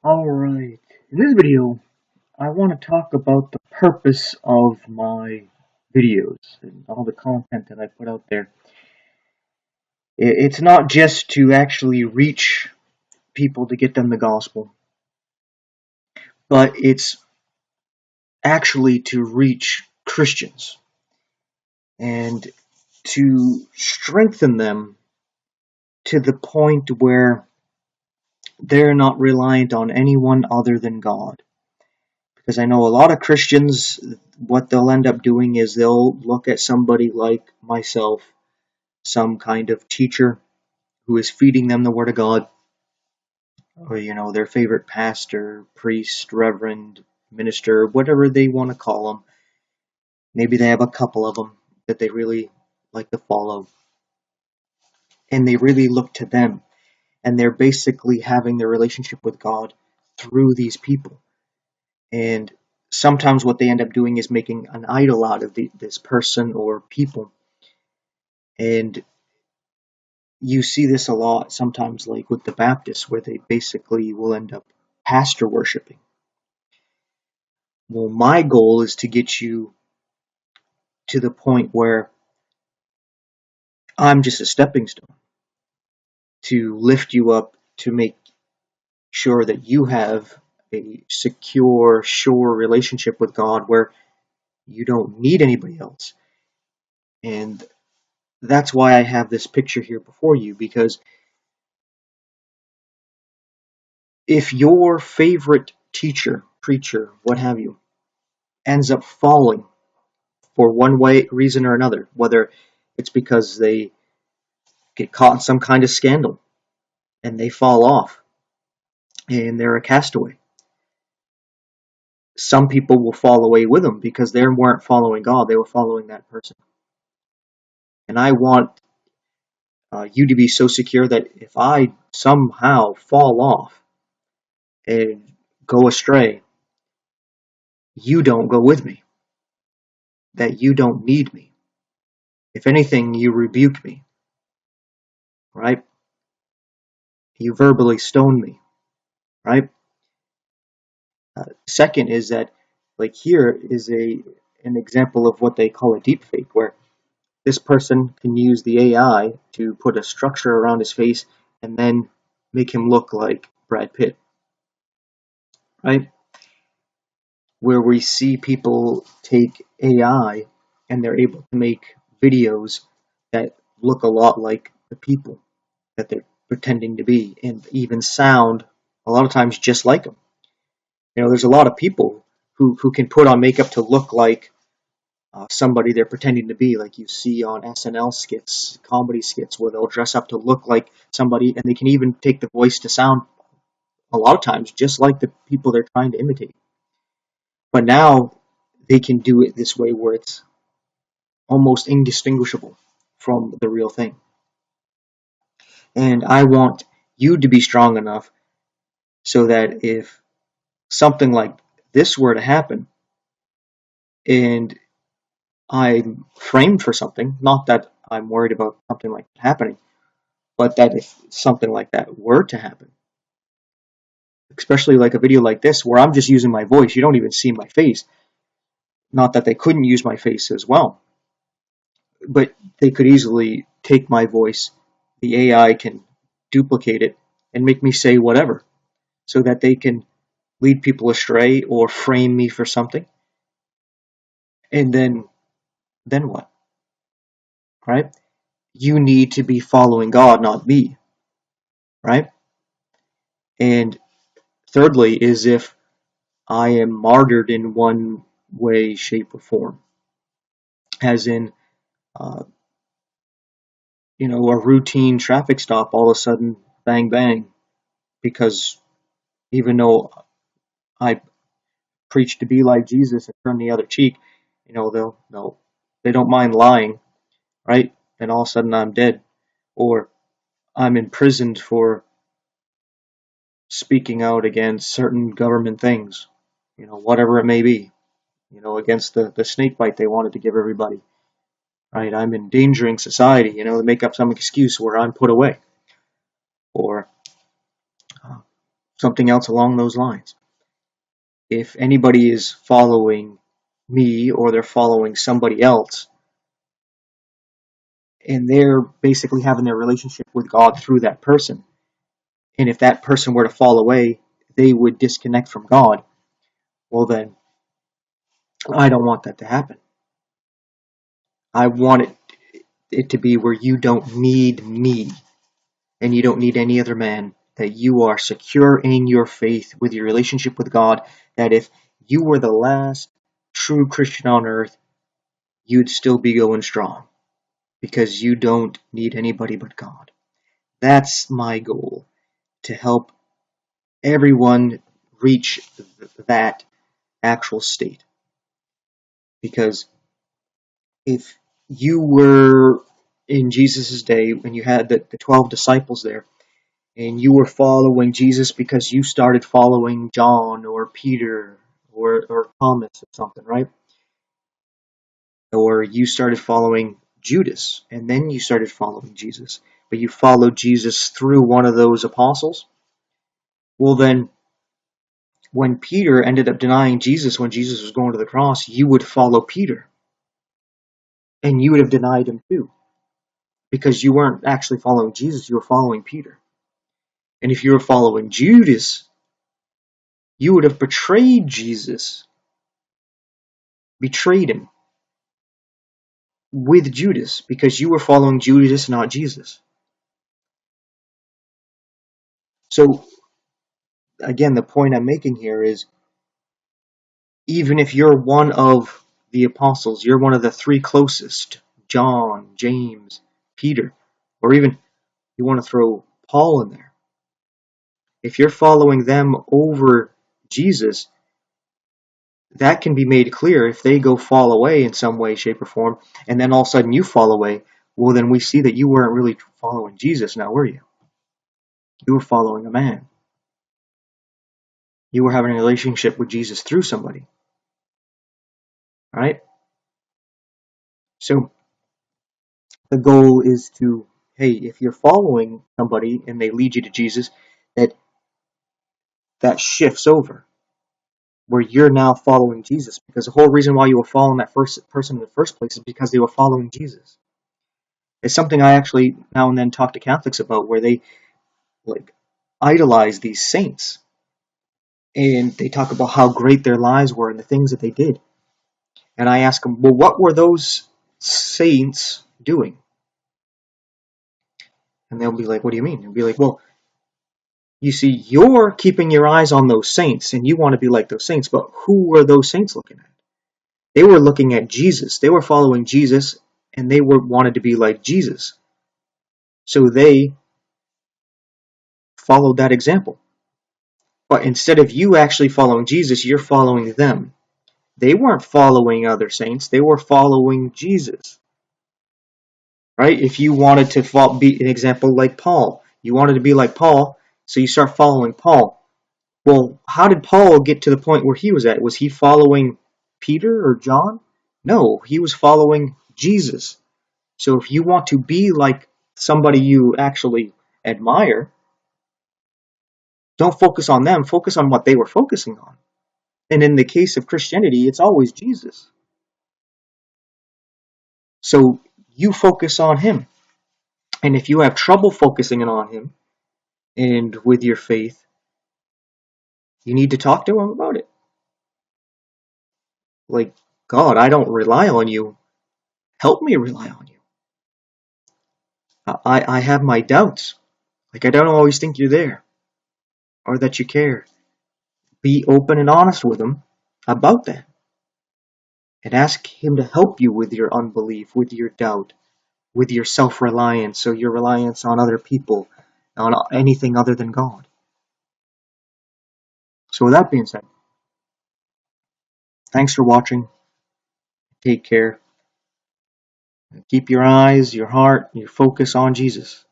Alright, in this video, I want to talk about the purpose of my videos and all the content that I put out there. It's not just to actually reach people to get them the gospel, but it's actually to reach Christians and to strengthen them to the point where they're not reliant on anyone other than God. Because I know a lot of Christians, what they'll end up doing is they'll look at somebody like myself, some kind of teacher who is feeding them the Word of God, or, their favorite pastor, priest, reverend, minister, whatever they want to call them. Maybe they have a couple of them that they really like to follow. And they really look to them. And they're basically having their relationship with God through these people. And sometimes what they end up doing is making an idol out of this person or people. And you see this a lot sometimes, like with the Baptists, where they basically will end up pastor worshiping. Well, my goal is to get you to the point where I'm just a stepping stone to lift you up, to make sure that you have a secure, sure relationship with God where you don't need anybody else. And that's why I have this picture here before you, because if your favorite teacher, preacher, what have you, ends up falling for one reason or another, whether it's because they get caught in some kind of scandal and they fall off and they're a castaway. Some people will fall away with them because they weren't following God, they were following that person. And I want you to be so secure that if I somehow fall off and go astray, you don't go with me, that you don't need me. If anything, you rebuke me, right? You verbally stone me, right? Second is that, like, here is an example of what they call a deep fake, where this person can use the AI to put a structure around his face and then make him look like Brad Pitt, right? Where we see people take AI and they're able to make videos that look a lot like the people that they're pretending to be, and even sound a lot of times just like them. There's a lot of people who can put on makeup to look like somebody they're pretending to be, like you see on SNL skits, comedy skits, where they'll dress up to look like somebody, and they can even take the voice to sound a lot of times just like the people they're trying to imitate. But now they can do it this way where it's almost indistinguishable from the real thing. And I want you to be strong enough so that if something like this were to happen, and I'm framed for something, not that I'm worried about something like that happening, but that if something like that were to happen, especially like a video like this where I'm just using my voice, you don't even see my face. Not that they couldn't use my face as well, but they could easily take my voice, the AI can duplicate it and make me say whatever, so that they can lead people astray or frame me for something. And then what? Right? You need to be following God, not me. Right? And thirdly is if I am martyred in one way, shape, or form, as in, uh, a routine traffic stop, all of a sudden, bang, bang, because even though I preach to be like Jesus and turn the other cheek, they don't mind lying, right? And all of a sudden I'm dead, or I'm imprisoned for speaking out against certain government things, whatever it may be, against the snake bite they wanted to give everybody, right? I'm endangering society, to make up some excuse where I'm put away, or something else along those lines. If anybody is following me or they're following somebody else, and they're basically having their relationship with God through that person, and if that person were to fall away, they would disconnect from God, well then, I don't want that to happen. I want it to be where you don't need me, and you don't need any other man, that you are secure in your faith with your relationship with God, that if you were the last true Christian on earth, you'd still be going strong, because you don't need anybody but God. That's my goal, to help everyone reach that actual state. Because if you were in Jesus' day, and you had the 12 disciples there, and you were following Jesus because you started following John or Peter or Thomas or something, right? Or you started following Judas, and then you started following Jesus, but you followed Jesus through one of those apostles. Well, then, when Peter ended up denying Jesus when Jesus was going to the cross, you would follow Peter, and you would have denied him too, because you weren't actually following Jesus, you were following Peter. And if you were following Judas, you would have betrayed Jesus, betrayed him with Judas, because you were following Judas, not Jesus. So, again, the point I'm making here is, even if you're one of the apostles, you're one of the three closest, John, James, Peter, or even you want to throw Paul in there. If you're following them over Jesus, that can be made clear if they go fall away in some way, shape, or form, and then all of a sudden you fall away. Well, then we see that you weren't really following Jesus now, were you? You were following a man. You were having a relationship with Jesus through somebody. Right? So the goal is to, hey, if you're following somebody and they lead you to Jesus, that shifts over, where you're now following Jesus, because the whole reason why you were following that first person in the first place is because they were following Jesus. It's something I actually now and then talk to Catholics about, where they like idolize these saints, and they talk about how great their lives were and the things that they did. And I ask them, well, what were those saints doing? And they'll be like, what do you mean? They'll be like, well, you see, you're keeping your eyes on those saints, and you want to be like those saints, but who were those saints looking at? They were looking at Jesus. They were following Jesus, and they wanted to be like Jesus. So they followed that example. But instead of you actually following Jesus, you're following them. They weren't following other saints. They were following Jesus. Right? If you wanted to be an example like Paul, you wanted to be like Paul, so you start following Paul. Well, how did Paul get to the point where he was at? Was he following Peter or John? No, he was following Jesus. So if you want to be like somebody you actually admire, don't focus on them, focus on what they were focusing on. And in the case of Christianity, it's always Jesus. So you focus on him. And if you have trouble focusing on him and with your faith, you need to talk to him about it. Like, God, I don't rely on you. Help me rely on you. I have my doubts. Like, I don't always think you're there or that you care. Be open and honest with him about that. And ask him to help you with your unbelief, with your doubt, with your self-reliance, or your reliance on other people, on anything other than God. So with that being said, thanks for watching. Take care. Keep your eyes, your heart, your focus on Jesus.